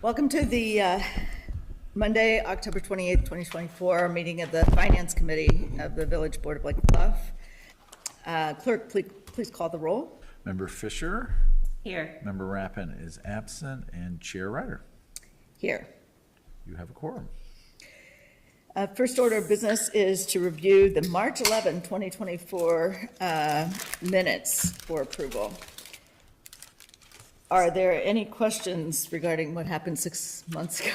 Welcome to the Monday, October 28th, 2024 meeting of the Finance Committee of the Village Board of Bluff. Clerk, please call the roll. Member Fisher? Here. Member Rappin is absent, and Chair Ryder? Here. You have a quorum. First order of business is to review the March 11, 2024 minutes for approval. Are there any questions regarding what happened 6 months ago?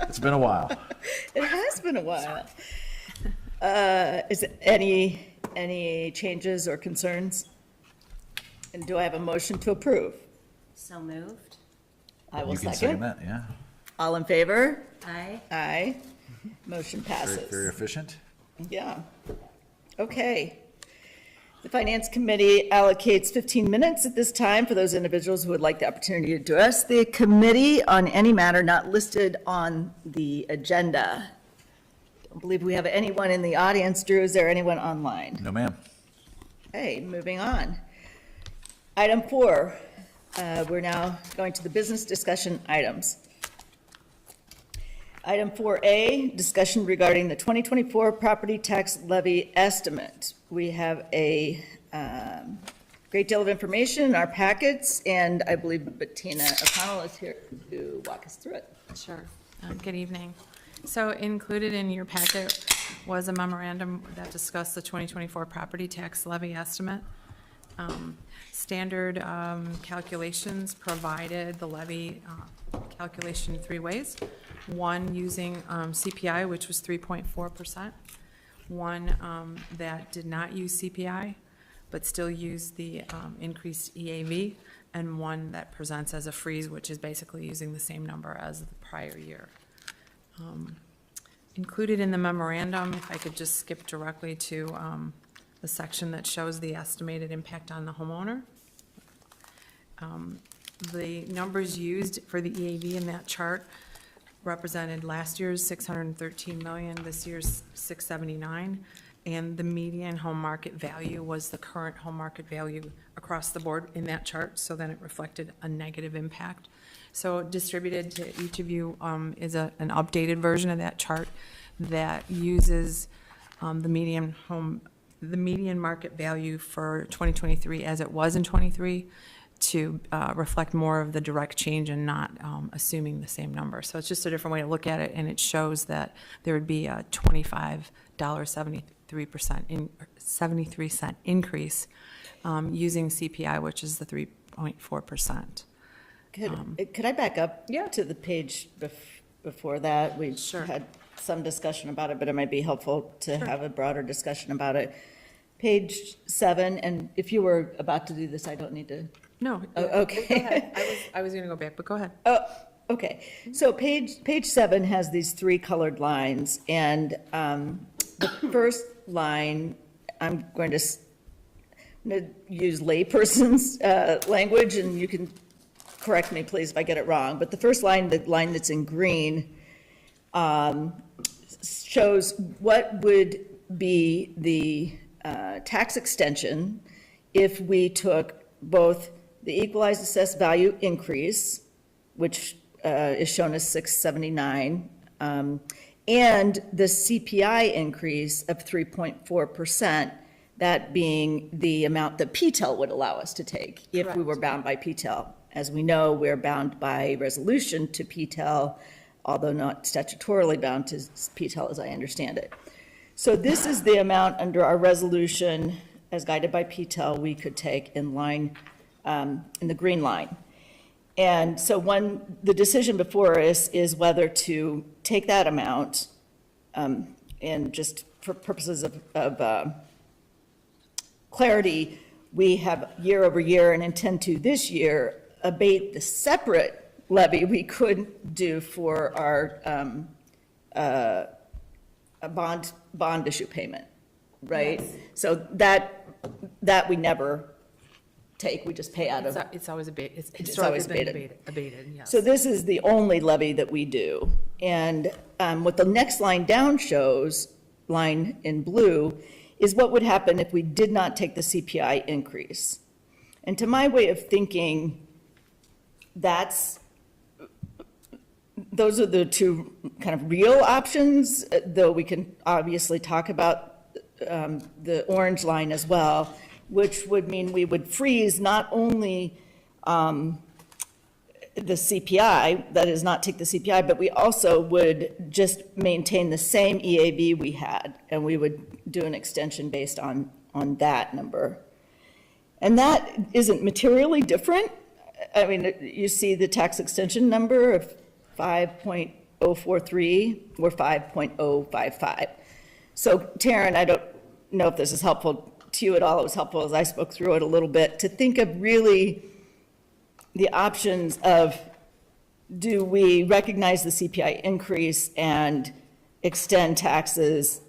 It's been a while. It has been a while. Is it any changes or concerns? And do I have a motion to approve? So moved. I will You can second. second that, yeah. All in favor? Aye. Aye. Motion passes. Very efficient. Yeah. Okay. The Finance Committee allocates 15 minutes at this time for those individuals who would like the opportunity to address the committee on any matter not listed on the agenda. Don't believe we have anyone in the audience. Drew, is there anyone online? No, ma'am. Okay, moving on. Item 4, we're now going to the business discussion items. Item 4A, discussion regarding the 2024 property tax levy estimate. We have a great deal of information in our packets, and I believe Bettina O'Connell is here to walk us through it. Sure. Good evening. So included in your packet was a memorandum that discussed the 2024 property tax levy estimate. Standard calculations provided the levy calculation in 3 ways. One using CPI, which was 3.4%. One that did not use CPI, but still used the increased EAV, and one that presents as a freeze, which is basically using the same number as the prior year. Included in the memorandum, if I could just skip directly to the section that shows the estimated impact on the homeowner. The numbers used for the EAV in that chart represented last year's 613 million, this year's 679, and the median home market value was the current home market value across the board in that chart, so then it reflected a negative impact. So distributed to each of you is an updated version of that chart that uses the median market value for 2023 as it was in 23 to reflect more of the direct change and not assuming the same number. So it's just a different way to look at it, and it shows that there would be a $25.73 increase using CPI, which is the 3.4%. Could I back up Yeah. to the page before that? We Sure. had some discussion about it, but it might be helpful to have a broader discussion about it. Page 7, and if you were about to do this, I don't need to. No. Oh, okay. Go ahead. I was going to go back, but go ahead. Oh, okay. So page 7 has these 3 colored lines, and the first line, I'm going to use layperson's language, and you can correct me, please, if I get it wrong. But the first line, the line that's in green, shows what would be the tax extension if we took both the equalized assessed value increase, which is shown as 679, and the CPI increase of 3.4%, that being the amount that PTEL would allow us to take if we were bound by PTEL. As we know, we're bound by resolution to PTEL, although not statutorily bound to PTEL as I understand it. So this is the amount under our resolution as guided by PTEL we could take in line, in the green line. And so the decision before us is whether to take that amount and just for purposes of clarity, we have year over year and intend to this year abate the separate levy we could do for our a bond issue payment, right? Yes. So that we never take, we just pay out of. It's always abated. It's always historically been abated. abated, yes. So this is the only levy that we do. And what the next line down shows, line in blue, is what would happen if we did not take the CPI increase. And to my way of thinking, those are the two kind of real options, though we can obviously talk about the orange line as well, which would mean we would freeze not only the CPI, that is not take the CPI, but we also would just maintain the same EAV we had, and we would do an extension based on that number. And that isn't materially different. I mean, you see the tax extension number of 5.043 or 5.055. So Taryn, I don't know if this is helpful to you at all. It was helpful as I spoke through it a little bit to think of really the options of, do we recognize the CPI increase and extend taxes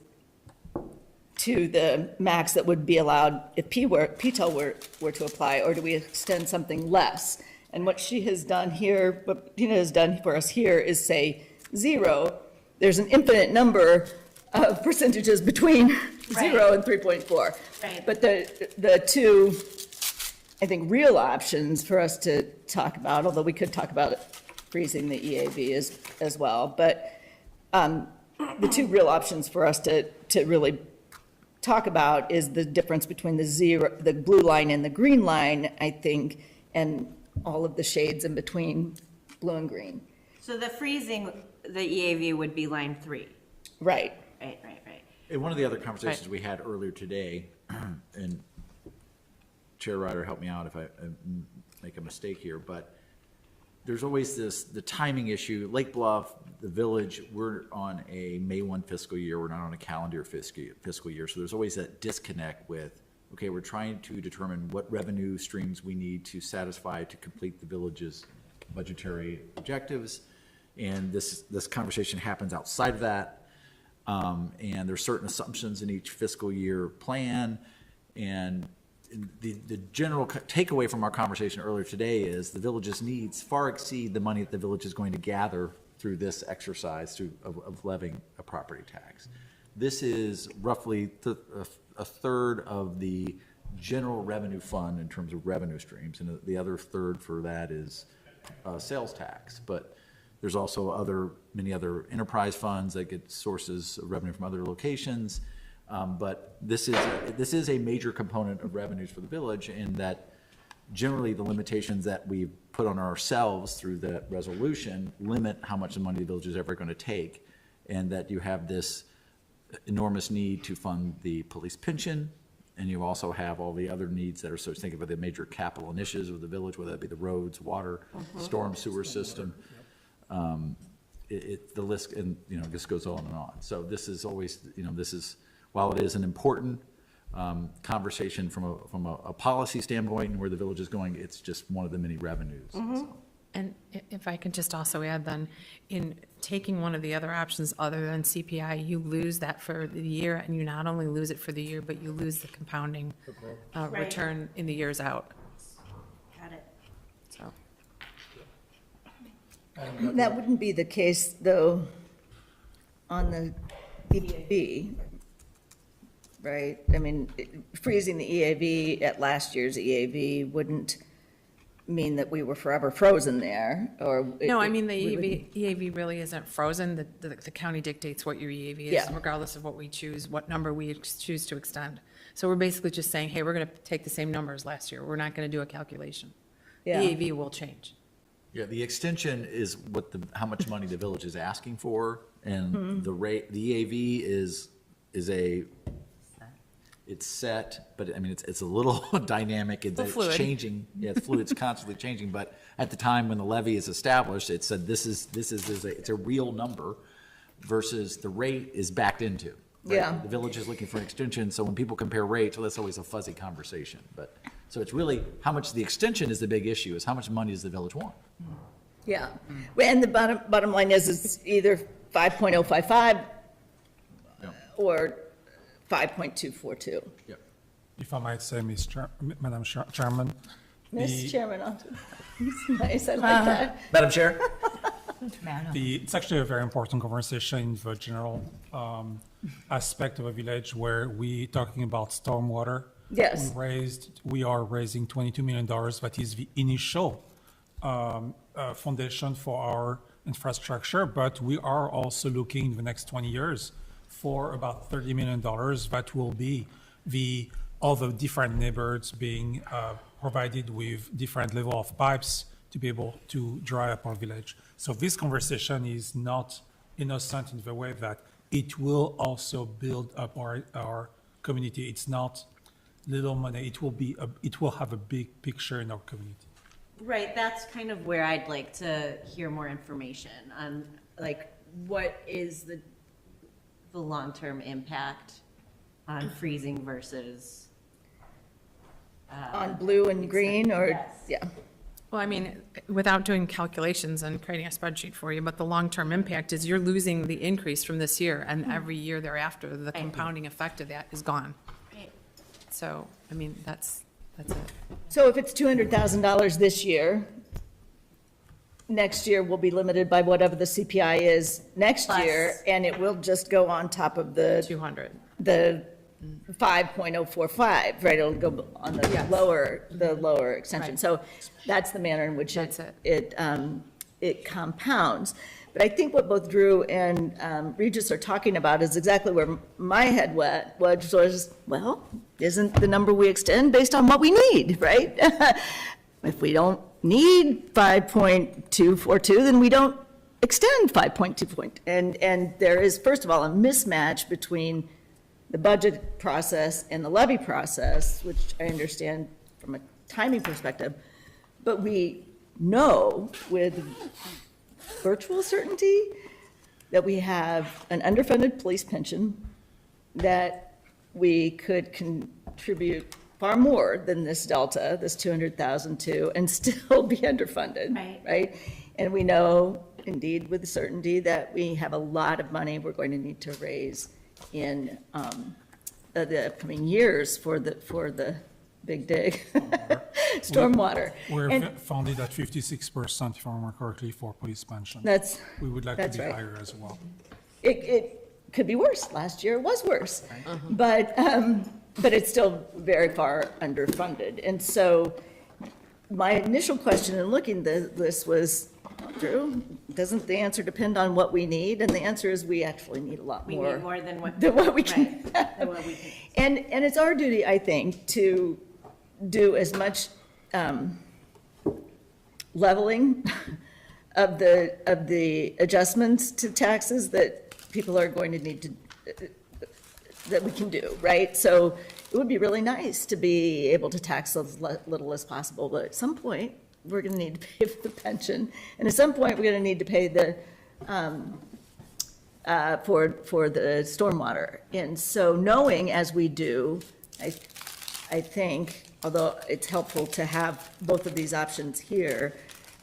to the max that would be allowed if PTEL were to apply, or do we extend something less? And what she has done here, what Tina has done for us here is say 0. There's an infinite number of percentages between 0 and 3.4. Right. But the two, I think, real options for us to talk about, although we could talk about freezing the EAV as well, but the two real options for us to really talk about is the difference between the blue line and the green line, I think, and all of the shades in between blue and green. So the freezing, the EAV would be line 3. Right. Right. And one of the other conversations we had earlier today, and Chair Ryder, help me out if I make a mistake here, but there's always the timing issue. Lake Bluff, the village, we're on a May 1 fiscal year. We're not on a calendar fiscal year. So there's always that disconnect with, okay, we're trying to determine what revenue streams we need to satisfy to complete the village's budgetary objectives. And this conversation happens outside of that. And there's certain assumptions in each fiscal year plan. And the general takeaway from our conversation earlier today is the village's needs far exceed the money that the village is going to gather through this exercise of levying a property tax. This is roughly a third of the general revenue fund in terms of revenue streams, and the other third for that is sales tax. But there's also many other enterprise funds that get sources of revenue from other locations. But this is a major component of revenues for the village, in that generally the limitations that we put on ourselves through the resolution limit how much money the village is ever going to take, and that you have this enormous need to fund the police pension, and you also have all the other needs that are associated. Think about the major capital initiatives of the village, whether that be the roads, water, storm sewer system. The list, and this goes on and on. So this is always, while it is an important conversation from a policy standpoint and where the village is going, it's just one of the many revenues. So. And if I can just also add then, in taking one of the other options other than CPI, you lose that for the year, and you not only lose it for the year, but you lose the compounding return in the years out. Got it. So, That wouldn't be the case, though, on the EAV, right? I mean, freezing the EAV at last year's EAV wouldn't mean that we were forever frozen there, or. no, I mean, the we wouldn't- EAV really isn't frozen. The county dictates what your EAV is, Yeah. regardless of what we choose, what number we choose to extend. So we're basically just saying, hey, we're going to take the same number as last year. We're not going to do a calculation. The Yeah. EAV will change. Yeah, the extension is how much money the village is asking for, and the rate, the EAV is it's set, but I mean, it's a little dynamic, it's fluid. changing. Yeah, it's fluid, it's constantly changing, but at the time when the levy is established, it said it's a real number versus the rate is backed into. Right? Yeah. The village is looking for an extension, so when people compare rates, well, that's always a fuzzy conversation, but, so it's really, how much the extension is the big issue, is how much money does the village want? Yeah, well, and the bottom line is either 5.055 Yeah. or 5.242. Yeah. If I might say, Madam Chairman. Mr. Chairman, nice, I like that. Madam Chair? It's actually a very important conversation in the general aspect of a village where we talking about stormwater. Yes. We are raising $22 million. That is the initial foundation for our infrastructure, but we are also looking in the next 20 years for about $30 million that will be all the different neighborhoods being provided with different level of pipes to be able to dry up our village. So this conversation is not innocent in the way that it will also build up our community. It's not little money. It will have a big picture in our community. Right, that's kind of where I'd like to hear more information on, like, what is the long-term impact on freezing versus, On blue and green, or, Yes. yeah. Well, I mean, without doing calculations and creating a spreadsheet for you, but the long-term impact is you're losing the increase from this year, and every year thereafter, the compounding effect of that is gone. Right. So, I mean, that's it. So if it's $200,000 this year, next year will be limited by whatever the CPI is next Plus. year, and it will just go on top of the 200. 5.045, right? It'll go on the Yes. lower extension. Right. So that's the manner in which That's it compounds. But I think what both Drew and Regis are talking about is exactly where my head went, which was, well, isn't the number we extend based on what we need, right? If we don't need 5.242, then we don't extend 5.2. And there is, first of all, a mismatch between the budget process and the levy process, which I understand from a timing perspective. But we know with virtual certainty that we have an underfunded police pension, that we could contribute far more than this delta, this 200,000 to, and still be underfunded. Right. And we know indeed with certainty that we have a lot of money we're going to need to raise in the upcoming years for the big dig, stormwater. We're And funded at 56%, if I remember correctly, for police pension. that's, We would like to that's be right. higher as well. It could be worse. Last year was worse. But it's still very far underfunded. And so my initial question in looking at this was, Drew, doesn't the answer depend on what we need? And the answer is we actually need a lot We more. need more than what. Than what we can. Right, than what we can. And it's our duty, I think, to do as much leveling of the adjustments to taxes that people are going to need to, that we can do, right? So it would be really nice to be able to tax as little as possible, but at some point, we're going to need to pay for the pension, and at some point, we're going to need to pay the, for the stormwater. And so knowing as we do, I think, although it's helpful to have both of these options here,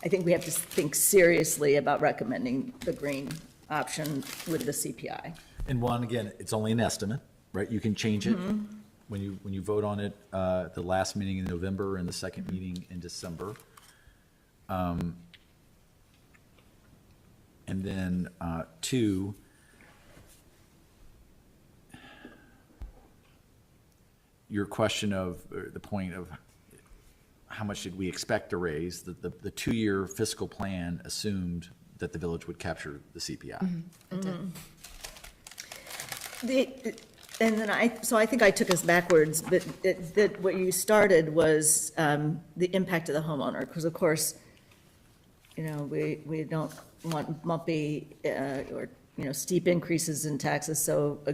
I think we have to think seriously about recommending the green option with the CPI. And one, again, it's only an estimate, right? You can change it when you vote on it, the last meeting in November and the second meeting in December. And then, two, your question of, or the point of how much did we expect to raise, the 2-year fiscal plan assumed that the village would capture the CPI. And then I think I took us backwards, but that what you started was the impact of the homeowner, because of course, you know, we don't want bumpy or, you know, steep increases in taxes, so a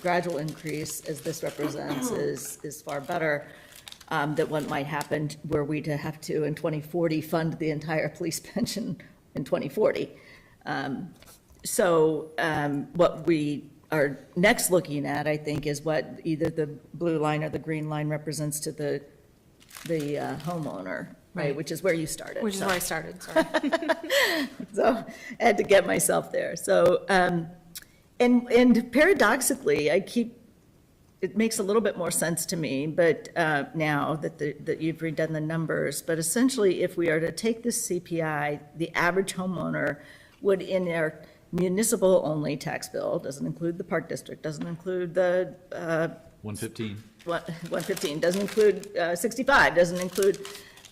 gradual increase, as this represents, is far better than what might happen were we to have to, in 2040, fund the entire police pension in 2040. So what we are next looking at, I think, is what either the blue line or the green line represents to the homeowner, right? Right. Which is where you started. Which is So- where I started, sorry. So I had to get myself there. So, and paradoxically, it makes a little bit more sense to me, but now that you've redone the numbers, but essentially, if we are to take this CPI, the average homeowner would, in their municipal-only tax bill, doesn't include the park district, doesn't include the 115. 115, doesn't include 65, doesn't include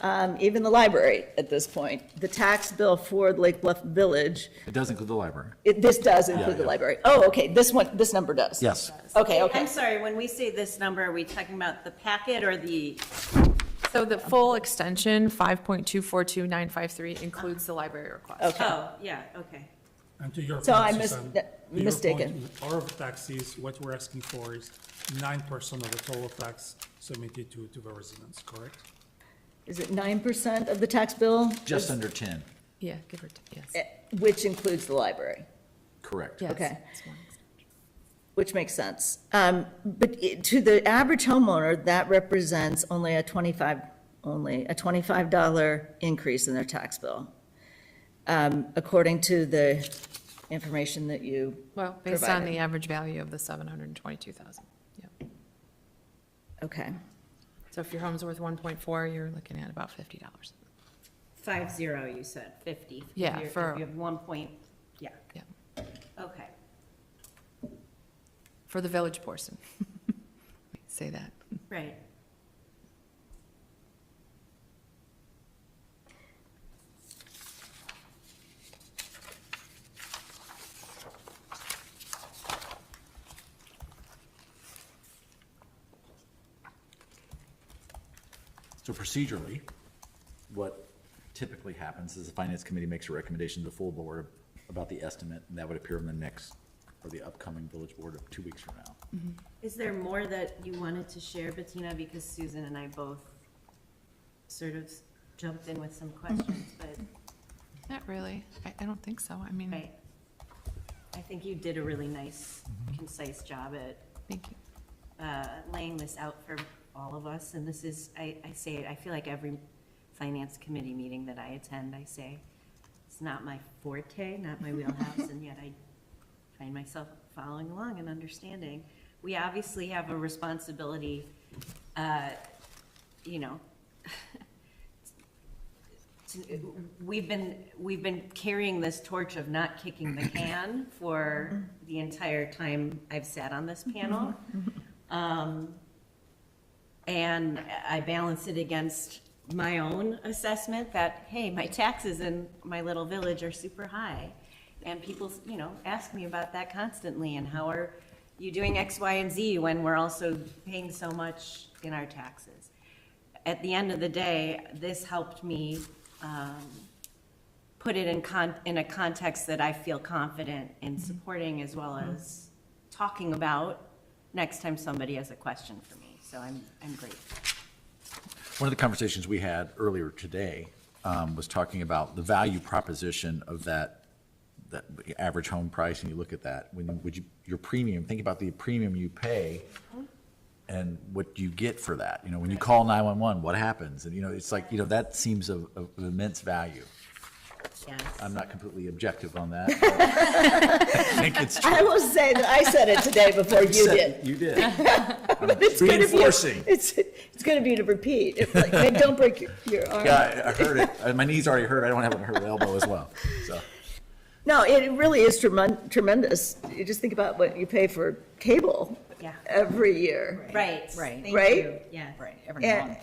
even the library at this point. The tax bill for Lake Bluff Village, It does include the library. this does include the yeah. library. Oh, okay, this number does. Yes. Okay, I'm okay. sorry, when we say this number, are we talking about the packet or the, So the full extension, 5.242953, includes the library request. Okay. oh, yeah, okay. And to your So point, I Susan, to your mistaken. point, with our taxes, what we're asking for is 9% of the total tax submitted to the residents, correct? Is it 9% of the tax bill? Just under 10, Yeah, give or take, yes. Which includes the library, correct. Yes, okay. it's one. which makes sense. But to the average homeowner, that represents only a $25 increase in their tax bill, according to the information that you Well, based on provided. the average value of the 722,000, yeah. Okay, So if your home's worth 1.4, you're looking at about $50. 50, you said, 50. Yeah, If you're- for- If you have 1 point, yeah, Yeah, okay. for the village portion. Say that. Right. So procedurally, what typically happens is the finance committee makes a recommendation to the full board about the estimate, and that would appear in the next, or the upcoming village board of 2 weeks from now. Is there more that you wanted to share, Bettina? Because Susan and I both sort of jumped in with some questions, but, Not really. I don't think so. I mean, right. I think you did a really nice, concise job at thank you. laying this out for all of us, and this is, I say it, I feel like every finance committee meeting that I attend, I say, it's not my forte, not my wheelhouse, and yet I find myself following along and understanding. We obviously have a responsibility, you know, we've been carrying this torch of not kicking the can for the entire time I've sat on this panel. And I balance it against my own assessment that, hey, my taxes in my little village are super high. And people, you know, ask me about that constantly, and how are you doing X, Y, and Z when we're also paying so much in our taxes? At the end of the day, this helped me put it in a context that I feel confident in supporting, as well as talking about next time somebody has a question for me. So I'm grateful. One of the conversations we had earlier today was talking about the value proposition of that average home price, and you look at that, your premium, think about the premium you pay and what you get for that. You know, when you call 911, what happens? And, you know, it's like, you know, that seems of immense value. Yes. I'm not completely objective on that. But I think it's true. I will say that I said it today before you did. You did. But it's gonna be, Reinforcing. it's gonna be to repeat. It's like, hey, don't break your arm. Yeah, I heard it. My knee's already hurt. I don't have a hurt elbow as well, so. No, it really is tremendous. You just think about what you pay for cable Yeah. every year. Right. Right. Thank Right? you. Yes. Right, every And, month.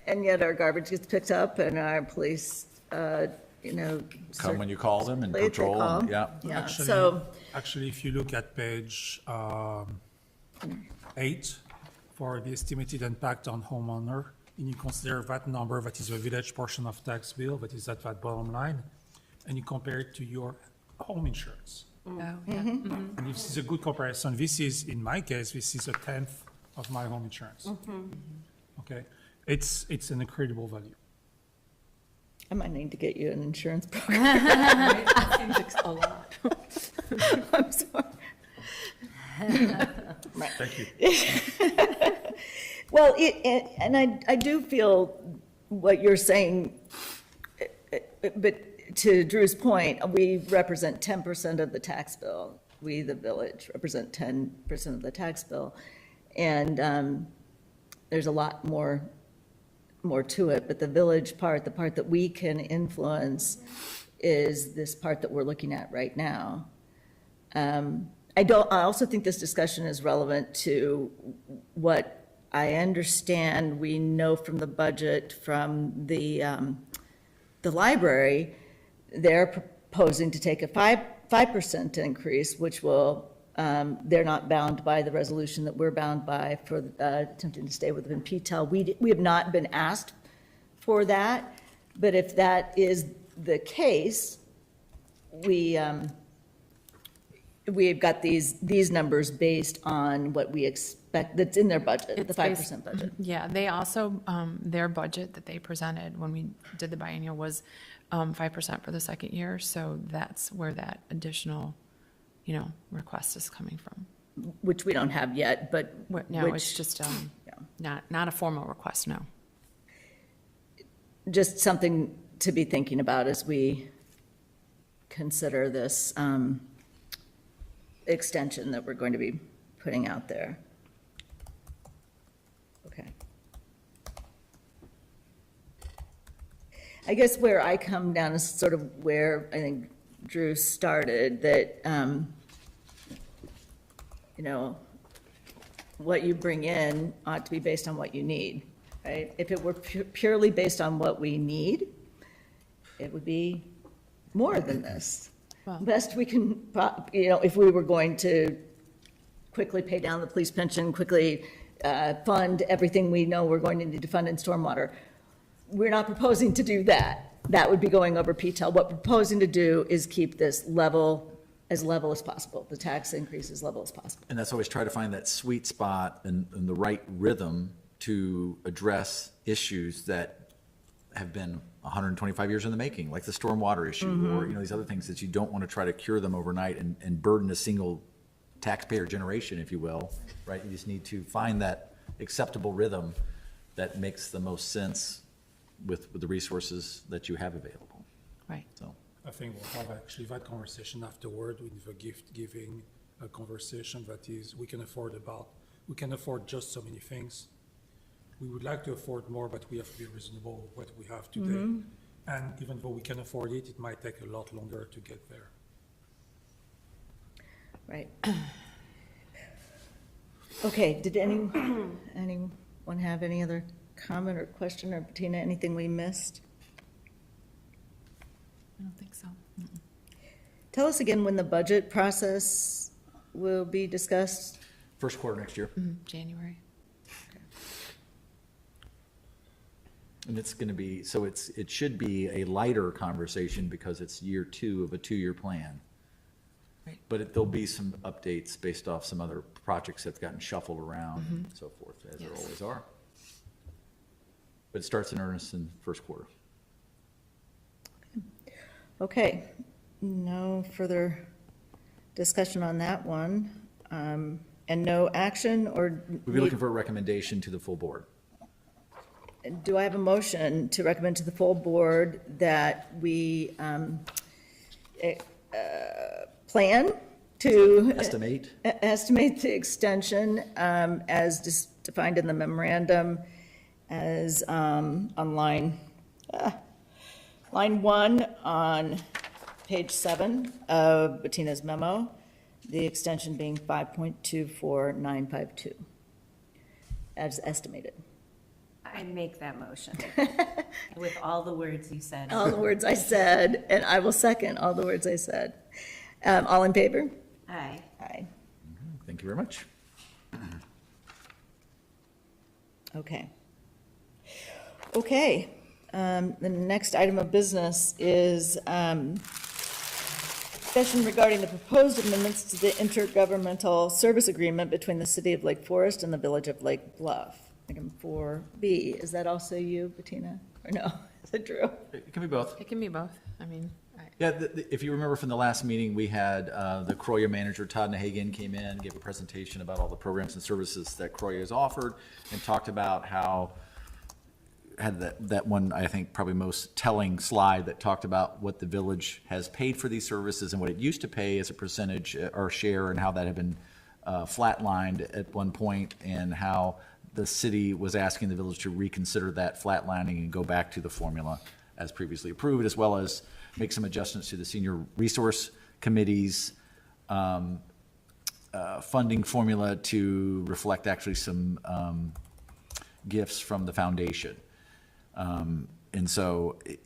and yet our garbage gets picked up and our police, you know. Come when you call them and They patrol, call. and, yeah. Yeah, Actually- so, Actually, if you look at page 8 for the estimated impact on homeowner, and you consider that number, that is the village portion of tax bill, that is at that bottom line, and you compare it to your home insurance. Oh, yeah. And this is a good comparison. This is, in my case, this is a tenth of my home insurance. Okay? It's an incredible value. I might need to get you an insurance program. That seems like a lot. I'm sorry. Thank you. Well, and I do feel what you're saying, but to Drew's point, we represent 10% of the tax bill. We, the village, represent 10% of the tax bill. And there's a lot more to it, but the village part, the part that we can influence, is this part that we're looking at right now. I also think this discussion is relevant to what I understand, we know from the budget from the library, they're proposing to take a 5% increase, which will, they're not bound by the resolution that we're bound by for attempting to stay within PTEL. We have not been asked for that, but if that is the case, we've got these numbers based on what we expect, that's in their budget, the It's based- 5% budget. Yeah, they also, their budget that they presented when we did the biennial was 5% for the second year, so that's where that additional, request is coming from. Which we don't have yet, but. No, which- it's just yeah. not a formal request, no. Just something to be thinking about as we consider this extension that we're going to be putting out there. Okay. I guess where I come down is sort of where I think Drew started, that, what you bring in ought to be based on what you need, right? If it were purely based on what we need, it would be more than this. Well- Best we can, if we were going to quickly pay down the police pension, quickly fund everything we know we're going to need to fund in stormwater. We're not proposing to do that. That would be going over PTEL. What we're proposing to do is keep this level as possible, the tax increase as level as possible. And that's always try to find that sweet spot and the right rhythm to address issues that have been 125 years in the making, like the stormwater issue, or, these other things that you don't want to try to cure them overnight and burden a single taxpayer generation, if you will, right? You just need to find that acceptable rhythm that makes the most sense with the resources that you have available, Right. so. I think we'll have actually that conversation afterward with the gift-giving conversation that is, we can afford just so many things. We would like to afford more, but we have to be reasonable with what we have today. And even though we can afford it, it might take a lot longer to get there. Right. Okay, did anyone have any other comment or question, or Bettina, anything we missed? I don't think so. Tell us again when the budget process will be discussed. First quarter next year. January. And it's going to be, so it should be a lighter conversation because it's year 2 of a 2-year plan. Right. But there'll be some updates based off some other projects that have gotten shuffled around and so forth, as there always are. But it starts in earnest in first quarter. Okay, no further discussion on that one, and no action, or We'll be looking for a recommendation to the full board. do I have a motion to recommend to the full board that we plan to Estimate, estimate the extension as defined in the memorandum as on line 1 on page 7 of Bettina's memo, the extension being 5.24952 as estimated. I make that motion with all the words you said. All the words I said, and I will second all the words I said. All in favor? Aye. Aye. thank you very much. Okay. Okay, the next item of business is discussion regarding the proposed amendments to the intergovernmental service agreement between the City of Lake Forest and the Village of Lake Bluff. Item 4B, is that also you, Bettina, or no? Is it Drew? It can be both. It can be both. I mean, Yeah, if you remember from the last meeting, we had the Croya manager, Todd Nahagan, came in, gave a presentation about all the programs and services that Croya has offered, and talked about how, had that one, I think, probably most telling slide that talked about what the village has paid for these services and what it used to pay as a percentage or share, and how that had been flatlined at one point, and how the city was asking the village to reconsider that flatlining and go back to the formula as previously approved, as well as make some adjustments to the senior resource committee's funding formula to reflect actually some gifts from the foundation. And so it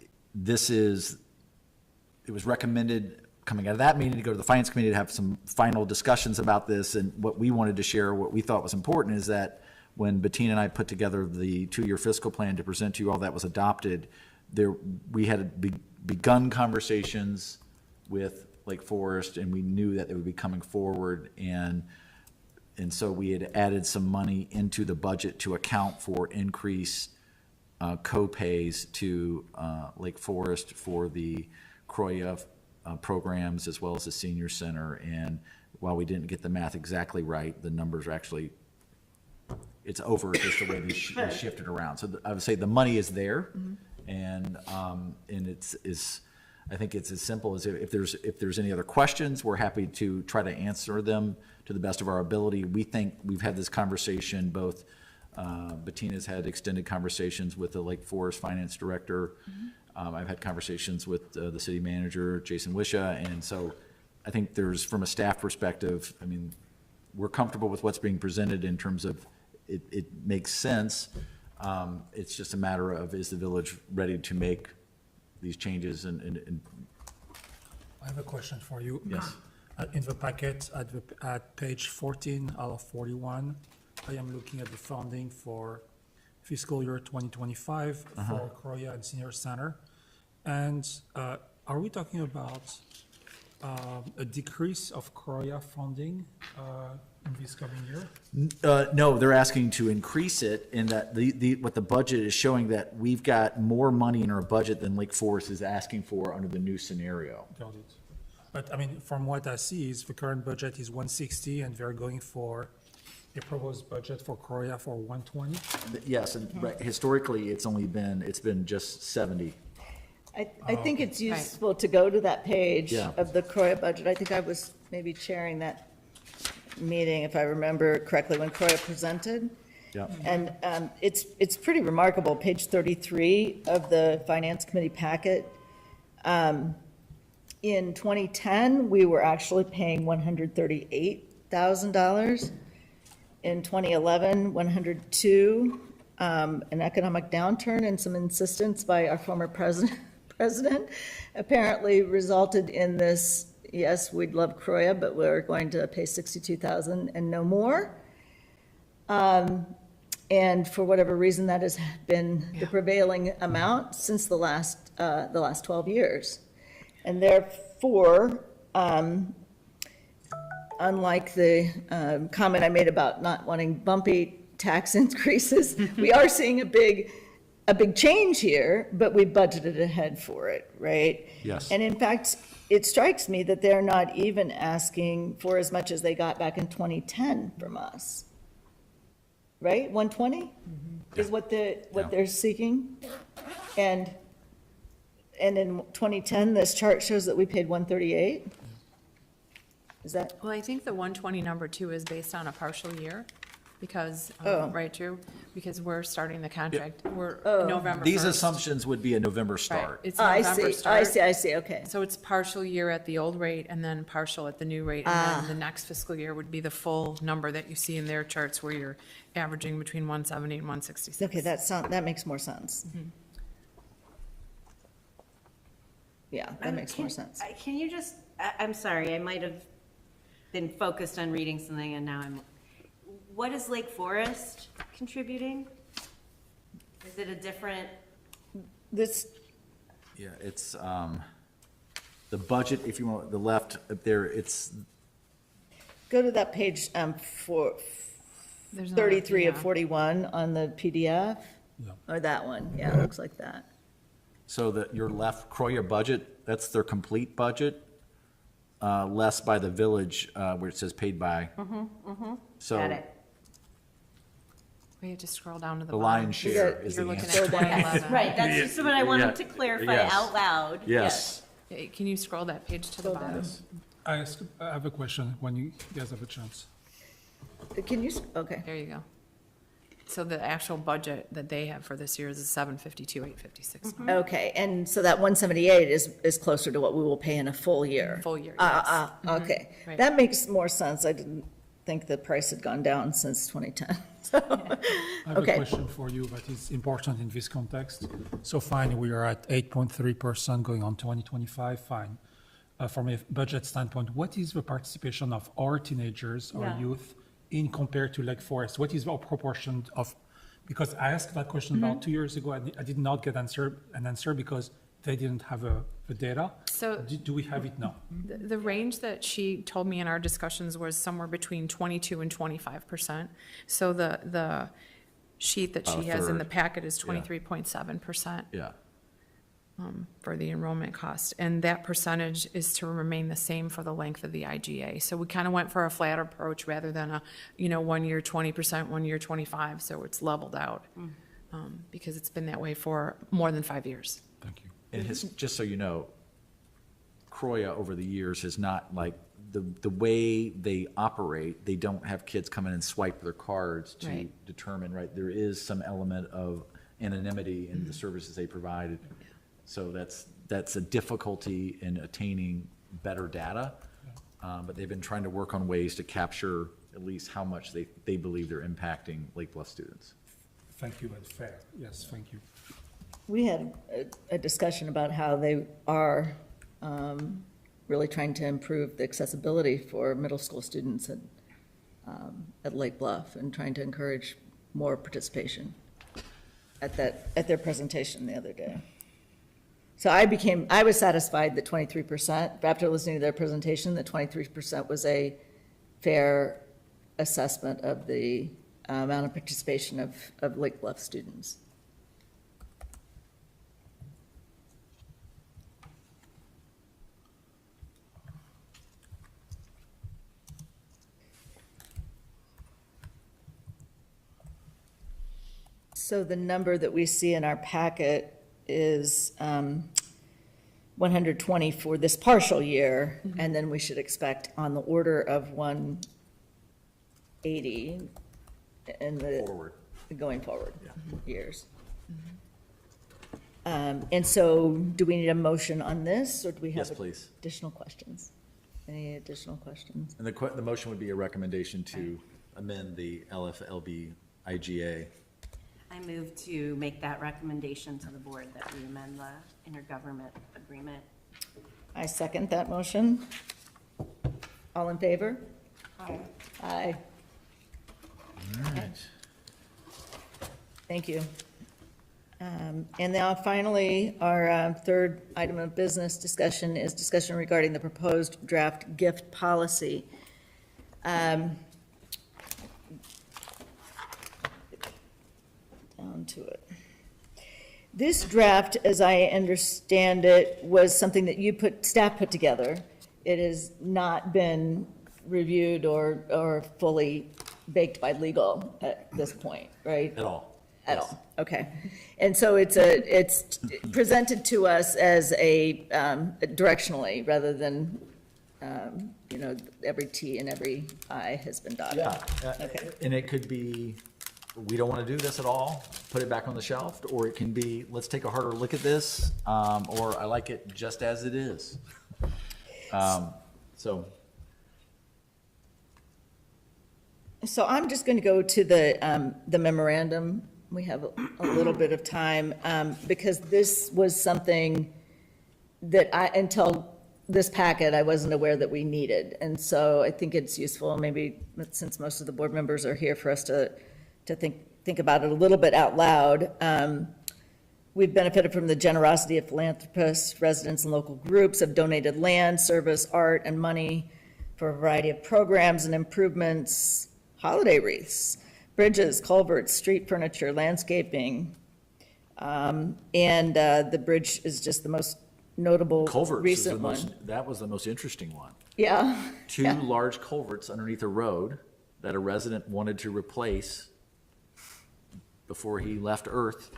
was recommended coming out of that meeting to go to the finance committee to have some final discussions about this. And what we wanted to share, what we thought was important, is that when Bettina and I put together the 2-year fiscal plan to present to you all that was adopted, we had begun conversations with Lake Forest, and we knew that they would be coming forward. And so we had added some money into the budget to account for increased co-pays to Lake Forest for the Croya programs as well as the senior center. And while we didn't get the math exactly right, the numbers are actually, it's over just the way they shifted around. So I would say the money is there, and it's I think it's as simple as if there's any other questions, we're happy to try to answer them to the best of our ability. We think we've had this conversation, both Bettina's had extended conversations with the Lake Forest Finance Director. I've had conversations with the city manager, Jason Wisha, and so I think there's, from a staff perspective, I mean, we're comfortable with what's being presented in terms of it makes sense. It's just a matter of, is the village ready to make these changes? And I have a question for you. Yes. In the packet, at page 14 out of 41, I am looking at the funding for fiscal year 2025 for Croya and Senior Center. And are we talking about a decrease of Croya funding in this coming year? no, they're asking to increase it, in that what the budget is showing, that we've got more money in our budget than Lake Forest is asking for under the new scenario. Got it. But I mean, from what I see, is the current budget is 160, and they're going for a proposed budget for Croya for 120. Yes, and historically, it's been just 70. I think it's useful to go to that page Yeah. of the Croya budget. I think I was maybe chairing that meeting, if I remember correctly, when Croya presented. Yeah. And it's pretty remarkable, page 33 of the Finance Committee packet. In 2010, we were actually paying $138,000. In 2011, 102. An economic downturn and some insistence by our former president apparently resulted in this, yes, we'd love Croya, but we're going to pay $62,000 and no more. And for whatever reason, that has been the prevailing amount since the last 12 years. And therefore, unlike the comment I made about not wanting bumpy tax increases, we are seeing a big change here, but we budgeted ahead for it, right? Yes. And in fact, it strikes me that they're not even asking for as much as they got back in 2010 from us. Right? 120 is what they're seeking. And in 2010, this chart shows that we paid 138. Is that? Well, I think the 120 number too is based on a partial year, because, right, Drew? Because we're starting the contract, we're November 1st. These assumptions would be a November Right, start. it's I November see, start. I see, okay. So it's partial year at the old rate and then partial at the new rate. And then the next fiscal year would be the full number that you see in their charts, where you're averaging between 170 and 166. Okay, that makes more sense. Yeah, that makes more sense. Can you just, I'm sorry, I might have been focused on reading something and now what is Lake Forest contributing? Is it a different? This, Yeah, it's, the budget, if you want, the left up there, it's, go to that page for There's another 33 of PDF. 41 on the PDF. Yeah. Or that one, yeah, it looks like that. so that your left Croya budget, that's their complete budget, less by the village, where it says paid by. So Got it. We have to scroll down to the the bottom. lion's share is You're the looking answer. at 2011. Right, that's just what I wanted to clarify Yes. out loud. Yes. Hey, can you scroll that page to the bottom? I have a question when you guys have a chance. Can you, okay. There you go. So the actual budget that they have for this year is 752, 856. Okay, and so that 178 is closer to what we will pay in a full year? Full year, yes. Okay. Right. That makes more sense. I didn't think the price had gone down since 2010. So, I have Okay. a question for you, but it's important in this context. So fine, we are at 8.3% going on 2025, fine. From a budget standpoint, what is the participation of our teenagers or Yeah. youth in compared to Lake Forest? What is our proportion of, because I asked that question about 2 years ago, I did not get an answer because they didn't have the data. So- Do we have it now? The range that she told me in our discussions was somewhere between 22 and 25%. So the sheet that About she a has in third. the packet is 23.7%. Yeah. For the enrollment cost. And that percentage is to remain the same for the length of the IGA. So we kind of went for a flat approach rather than a, 1 year 20%, 1 year 25, so it's leveled out. Because it's been that way for more than 5 years. Thank you. And just so you know, Croya over the years has not, like, the way they operate, they don't have kids come in and swipe their cards to Right. determine, right? There is some element of anonymity in the services they provided. So that's a difficulty in attaining better data. But they've been trying to work on ways to capture at least how much they believe they're impacting Lake Bluff students. Thank you, and fair. Yes, thank you. we had a discussion about how they are really trying to improve the accessibility for middle school students at Lake Bluff and trying to encourage more participation at their presentation the other day. So I was satisfied that 23%, after listening to their presentation, that 23% was a fair assessment of the amount of participation of Lake Bluff students. So the number that we see in our packet is 120 for this partial year, and then we should expect on the order of 180 in the. Forward. Going forward years. And so, do we need a motion on this, or do we have Yes, please. additional questions? Any additional questions? And the motion would be a recommendation to amend the LFLB IGA. I move to make that recommendation to the board that we amend the intergovernment agreement. I second that motion. All in favor? Aye. Aye. Thank you. And now finally, our third item of business discussion is discussion regarding the proposed draft gift policy. Down to it. This draft, as I understand it, was something that staff put together. It has not been reviewed or fully baked by legal at this point, right? At all. At all, okay. And so it's presented to us as directionally, rather than, every T and every I has been dotted. Yeah, Okay. and it could be, we don't want to do this at all, put it back on the shelf, or it can be, let's take a harder look at this, or I like it just as it is. So, So I'm just going to go to the memorandum. We have a little bit of time, because this was something that until this packet, I wasn't aware that we needed. And so I think it's useful, maybe since most of the board members are here, for us to think about it a little bit out loud. We've benefited from the generosity of philanthropists, residents, and local groups have donated land, service, art, and money for a variety of programs and improvements, holiday wreaths, bridges, culverts, street furniture, landscaping. And the bridge is just the most notable culverts is the recent one. that was the most interesting one. Yeah. Two Yeah. large culverts underneath a road that a resident wanted to replace before he left Earth,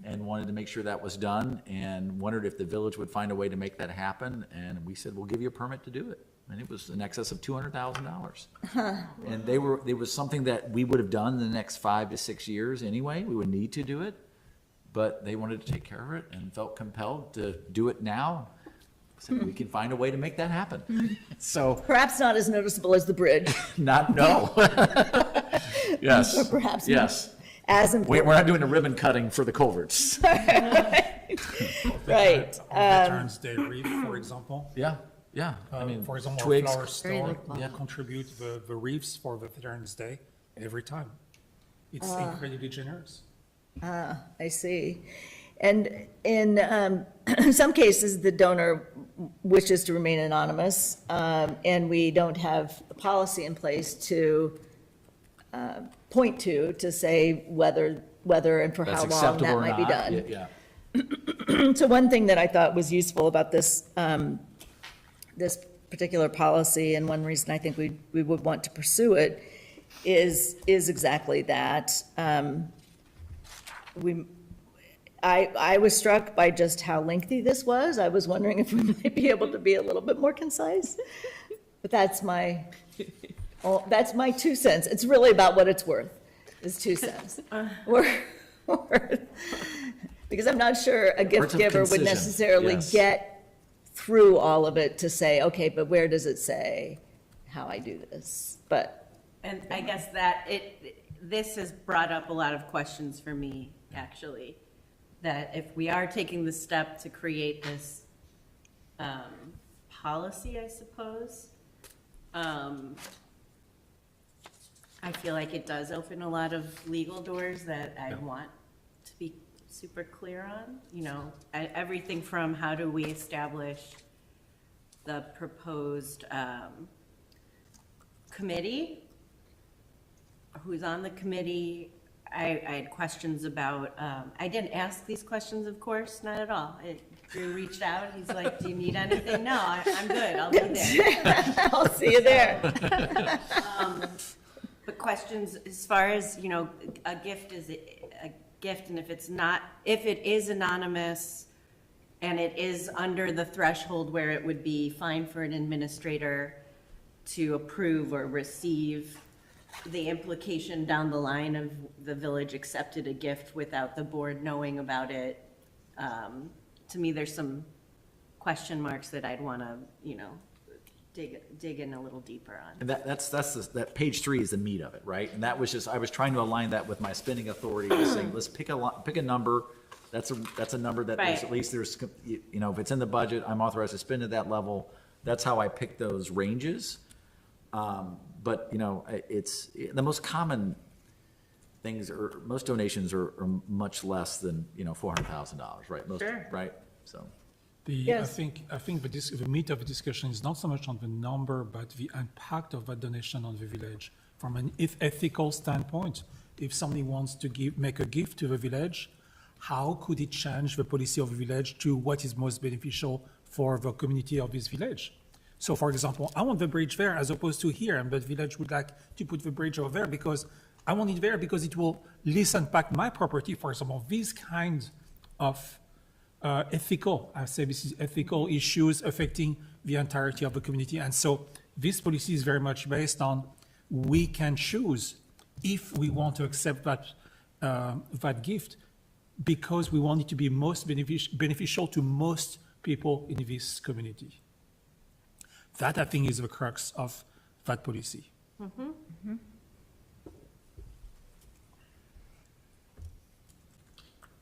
and wanted to make sure that was done, and wondered if the village would find a way to make that happen, and we said, we'll give you a permit to do it. And it was in excess of $200,000. And it was something that we would have done in the next 5 to 6 years anyway, we would need to do it, but they wanted to take care of it and felt compelled to do it now. said, we can find a way to make that happen. So, Perhaps not as noticeable as the bridge, not, no. Yes, but perhaps not yes. as We're important. not doing a ribbon cutting for the culverts. Right. Veterans Day wreath, for example. Yeah, yeah. I mean, For example, our twigs. flower store local. will contribute the wreaths for the Veterans Day every time. It's incredibly generous. I see. And in some cases, the donor wishes to remain anonymous, and we don't have a policy in place to point to say whether and for That's how long acceptable that or might be not. done. Yeah. So one thing that I thought was useful about this, this particular policy, and one reason I think we would want to pursue it, is exactly that. I was struck by just how lengthy this was. I was wondering if we might be able to be a little bit more concise. But that's my 2 cents. It's really about what it's worth, is 2 cents. Worth. Because I'm not sure a gift Words of giver would concision, necessarily yes. get through all of it to say, okay, but where does it say how I do this? But, And I guess that this has brought up a lot of questions for me, actually. That if we are taking the step to create this policy, I suppose, I feel like it does open a lot of legal doors that I want to be super clear on. You know, everything from how do we establish the proposed committee, who's on the committee. I had questions about, I didn't ask these questions, of course, not at all. Drew reached out, he's like, do you need anything? No, I'm good, I'll be there. I'll see you there. But questions as far as, you know, a gift is a gift, and if it is anonymous and it is under the threshold where it would be fine for an administrator to approve or receive, the implication down the line of the village accepted a gift without the board knowing about it, to me, there's some question marks that I'd want to, you know, dig in a little deeper on. And that page 3 is the meat of it, right? And that was just, I was trying to align that with my spending authority, to say, let's pick a number. That's a number that there's, Right. at least there's, you know, if it's in the budget, I'm authorized to spend at that level. That's how I pick those ranges. But, you know, it's, the most common things, or most donations are much less than, you know, $400,000, right? Most, Sure. right? So, Yes. I think the meat of the discussion is not so much on the number, but the impact of that donation on the village. From an ethical standpoint, if somebody wants to make a gift to the village, how could it change the policy of the village to what is most beneficial for the community of this village? So for example, I want the bridge there as opposed to here, and the village would like to put the bridge over there because I want it there because it will less impact my property, for example. These kinds of ethical issues affecting the entirety of the community. And so this policy is very much based on, we can choose if we want to accept that gift, because we want it to be most beneficial to most people in this community. That, I think, is the crux of that policy.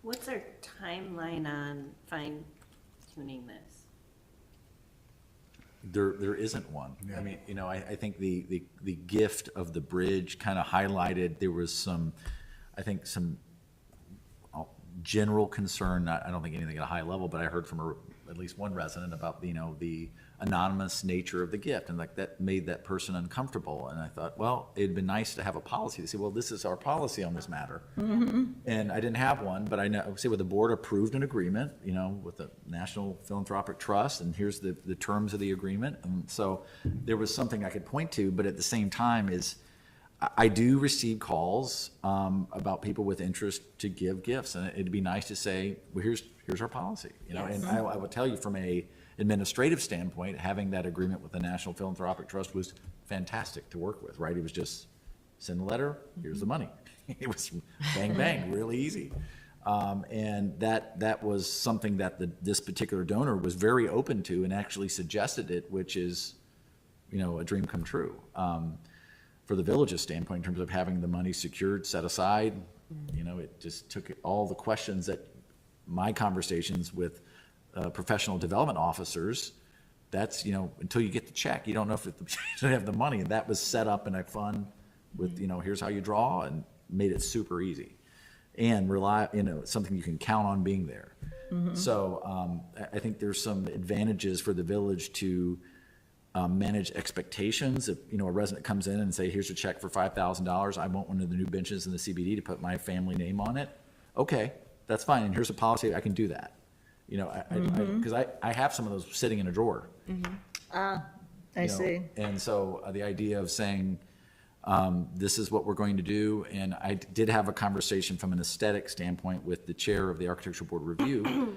What's our timeline on fine tuning this? there isn't one. I mean, you know, I think the gift of the bridge kind of highlighted, there was some, I think some general concern, I don't think anything at a high level, but I heard from at least one resident about, you know, the anonymous nature of the gift, and like that made that person uncomfortable. And I thought, well, it'd been nice to have a policy to say, well, this is our policy on this matter. And I didn't have one, but I know, say, with the board approved an agreement, you know, with the National Philanthropic Trust, and here's the terms of the agreement. And so there was something I could point to, but at the same time is, I do receive calls about people with interest to give gifts, and it'd be nice to say, well, here's our policy, you know. Yes. And I would tell you, from a administrative standpoint, having that agreement with the National Philanthropic Trust was fantastic to work with, right? It was just send a letter, here's the money. It was bang bang, really easy. And that was something that this particular donor was very open to and actually suggested it, which is, a dream come true. For the village's standpoint, in terms of having the money secured, set aside, it just took all the questions that my conversations with professional development officers, that's, until you get the check, you don't know if you have the money. And that was set up in a fund with, here's how you draw, and made it super easy. And rely, something you can count on being there. So I think there's some advantages for the village to manage expectations. If, a resident comes in and say, here's a check for $5,000, I want one of the new benches in the CBD to put my family name on it. Okay, that's fine. And here's a policy, I can do that. Because I have some of those sitting in a drawer. I see. And so the idea of saying, this is what we're going to do, and I did have a conversation from an aesthetic standpoint with the chair of the Architectural Board Review,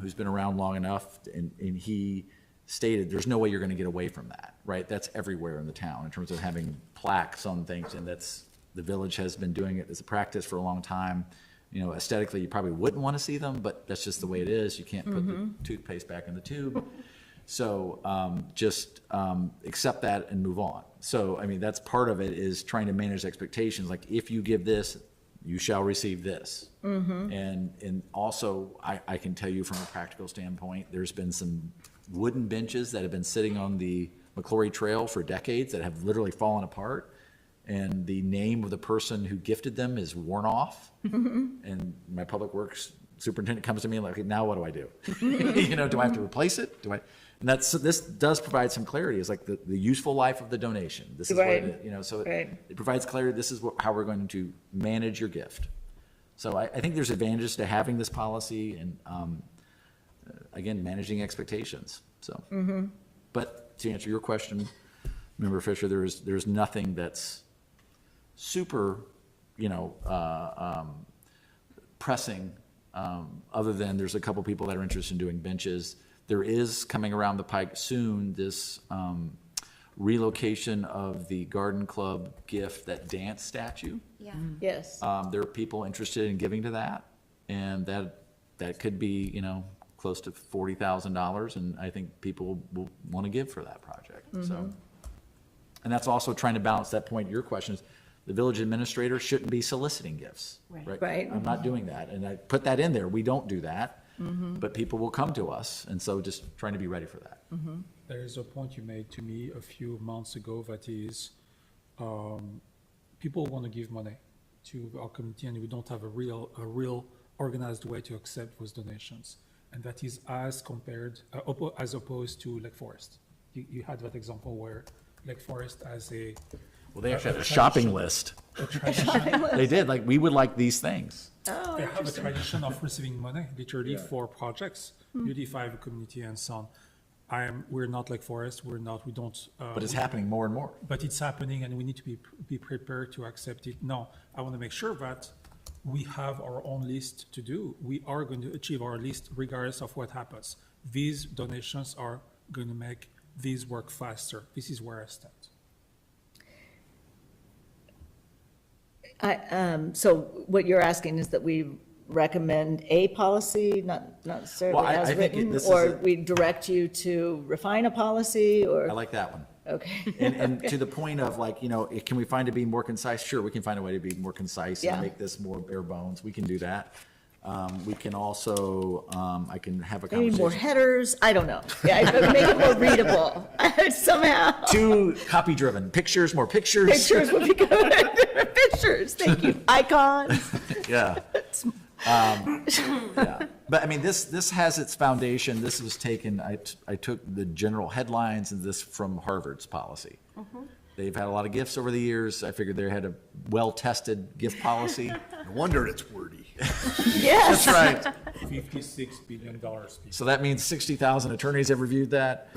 who's been around long enough, and he stated there's no way you're going to get away from that, right? That's everywhere in the town in terms of having plaques on things, and the village has been doing it as a practice for a long time. Aesthetically, you probably wouldn't want to see them, but that's just the way it is. You can't put the toothpaste back in the tube. So just accept that and move on. So, that's part of it, is trying to manage expectations. Like, if you give this, you shall receive this. And also, I can tell you from a practical standpoint, there's been some wooden benches that have been sitting on the McClory Trail for decades that have literally fallen apart. And the name of the person who gifted them is worn off. And my public works superintendent comes to me like, now what do I do? Do I have to replace it? And this does provide some clarity. It's like the useful life of the donation. This is what it is, so it provides clarity. This is how we're going to manage your gift. So I think there's advantages to having this policy, and again, managing expectations. So, but to answer your question, Member Fisher, there's nothing that's super, pressing, other than there's a couple people that are interested in doing benches. There is coming around the pike soon this relocation of the Garden Club gift, that dance statue. Yeah. Yes. There are people interested in giving to that, and that could be, close to $40,000, and I think people will want to give for that project. So, and that's also trying to balance that point. Your question is, the village administrator shouldn't be soliciting gifts. Right. I'm not doing that, and I put that in there. We don't do that, but people will come to us, and so just trying to be ready for that. There is a point you made to me a few months ago that is, people want to give money to our community, and we don't have a real organized way to accept those donations. And that is as opposed to Lake Forest. You had that example where Lake Forest has Well, they actually had a shopping list. They did, like, we would like these things. They have a tradition of receiving money, literally, for projects, beautify the community and so on. We're not Lake Forest, we don't. But it's happening more and more. But it's happening, and we need to be prepared to accept it. No, I want to make sure that we have our own list to do. We are going to achieve our list regardless of what happens. These donations are going to make these work faster. This is where I stand. So what you're asking is that we recommend a policy, not necessarily Well, I as think written, this is or a- we direct you to refine a policy, or? I like that one. Okay. And to the point of, like, can we find it be more concise? Sure, we can find a way to be more concise Yeah. and make this more bare bones. We can do that. We can also, I can have a Maybe more conversation. headers, I don't know. Yeah, make it more readable somehow. Too copy-driven. Pictures, more pictures. Pictures would be good. Pictures, thank you. Icons. Yeah. Yeah. But I mean, this has its foundation. This was taken, I took the general headlines and this from Harvard's policy. They've had a lot of gifts over the years. I figured they had a well-tested gift policy. No wonder it's wordy. Yes. That's right. $56 billion. So that means 60,000 attorneys have reviewed that.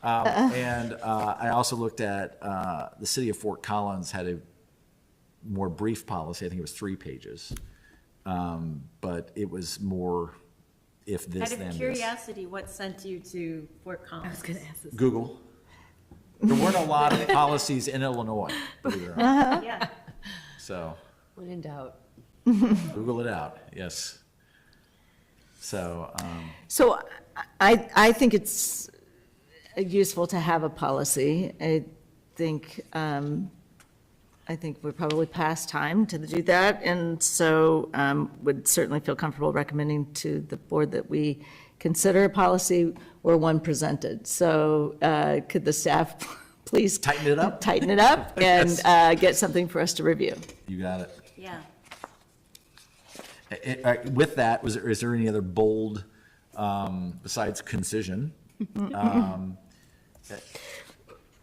And I also looked at, the city of Fort Collins had a more brief policy. I think it was 3 pages. But it was more if this, Out then of this. curiosity, what sent you to Fort Collins? Google. There weren't a lot of policies in Illinois, believe it or not. Yeah. So, When in doubt. Google it out, yes. So, So I think it's useful to have a policy. Think, I think we're probably past time to do that, and so would certainly feel comfortable recommending to the board that we consider a policy or one presented. So could the staff please? Tighten it up? Tighten it up and Yes. get something for us to review. you got it. Yeah. With that, is there any other bold, besides concision?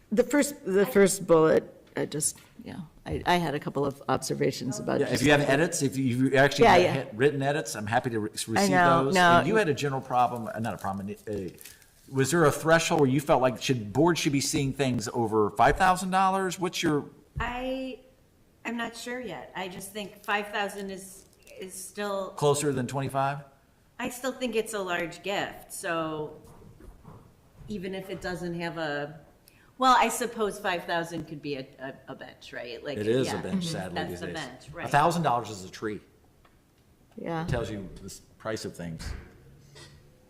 The first bullet, I had a couple of observations about. Yeah, if you have edits, if you actually Yeah, have yeah. written edits, I'm happy to receive know, those. no. And you had a general problem, not a problem, was there a threshold where you felt like boards should be seeing things over $5,000? What's your, I'm not sure yet. I just think 5,000 is still, closer than 25? I still think it's a large gift, so even if it doesn't have well, I suppose 5,000 could be a bench, right? Like, It is a yeah, bench, sadly, these That's the days. bench, right. $1,000 is a tree. Yeah, It tells you the price of things.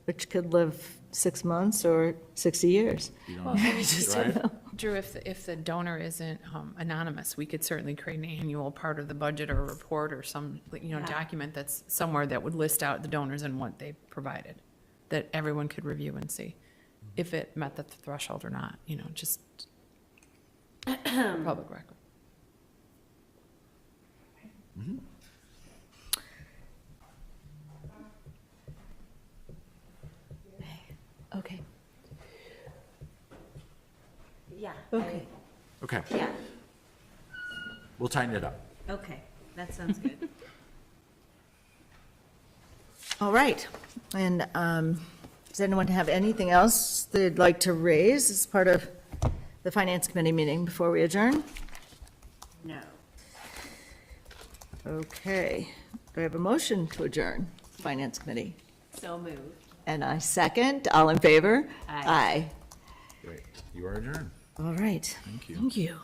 which could live 6 months or 60 years. You don't know, right? Drew, if the donor isn't anonymous, we could certainly create an annual part of the budget or a report or some, document that's somewhere that would list out the donors and what they provided, that everyone could review and see if it met the threshold or not, just public record. Okay. Yeah. Okay. Okay, Yeah, we'll tighten it up. okay, that sounds good. All right. And does anyone have anything else they'd like to raise as part of the Finance Committee meeting before we adjourn? No. Okay. Do I have a motion to adjourn Finance Committee? So moved. And I second. All in favor? Aye. Great. You are adjourned. All right. Thank you. Thank you.